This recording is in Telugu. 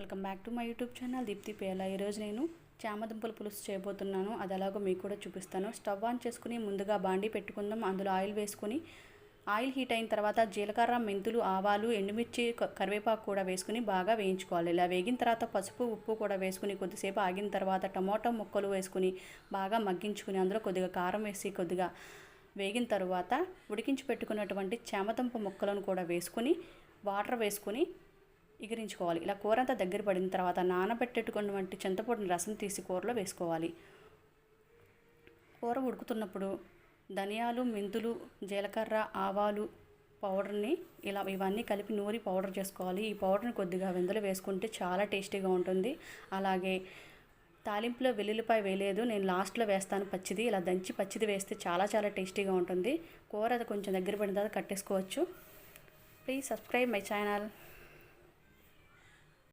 Welcome back to my YouTube channel Deepti Pela. ఈరోజు నేను చామదుంపల పులుసు చేయబోతున్నాను. అది ఎలాగో మీకు కూడా చూపిస్తాను. స్టవ్ ఆన్ చేసుకుని ముందుగా బాండీ పెట్టుకుందాం. అందులో ఆయిల్ వేసుకుని ఆయిల్ హీట్ అయిన తర్వాత జీలకర్ర, మెంతులు, ఆవాలు, ఎండుమిర్చి, కరివేపాకు కూడా వేసుకుని బాగా వేయించుకోవాలి. ఇలా వేగిన తర్వాత పసుపు, ఉప్పు కూడా వేసుకుని కొద్దిసేపు ఆగిన తర్వాత టమోటా ముక్కలు వేసుకుని బాగా మగ్గించుకుని అందులో కొద్దిగా కారం వేసి కొద్దిగా వేగిన తర్వాత ఉడికించి పెట్టుకున్నటువంటి చామదుంప ముక్కలను కూడా వేసుకుని వాటర్ వేసుకుని ఎగిరించుకోవాలి. ఇలా కూర అంతా దగ్గర పడిన తర్వాత నానబెట్టుకున్నటువంటి చింతపండు రసం తీసి కూరలో వేసుకోవాలి. కూర ఉడుకుతున్నప్పుడు ధనియాలు, మెంతులు, జీలకర్ర, ఆవాలు పౌడర్ని ఇవన్నీ కలిపి నూరి పౌడర్ చేసుకోవాలి. ఈ పౌడర్ని కొద్దిగా వెందులో వేసుకుంటే చాలా టేస్టీగా ఉంటుంది. అలాగే తాలింపులో వెల్లుల్లిపాయ వేయలేదు, నేను లాస్ట్లో వేస్తాను పచ్చిది. ఇలా దంచి పచ్చిది వేస్తే చాలా టేస్టీగా ఉంటుంది. కూర అది కొంచెం దగ్గర పడిన తర్వాత కట్టేసుకోవచ్చు. Please subscribe my channel.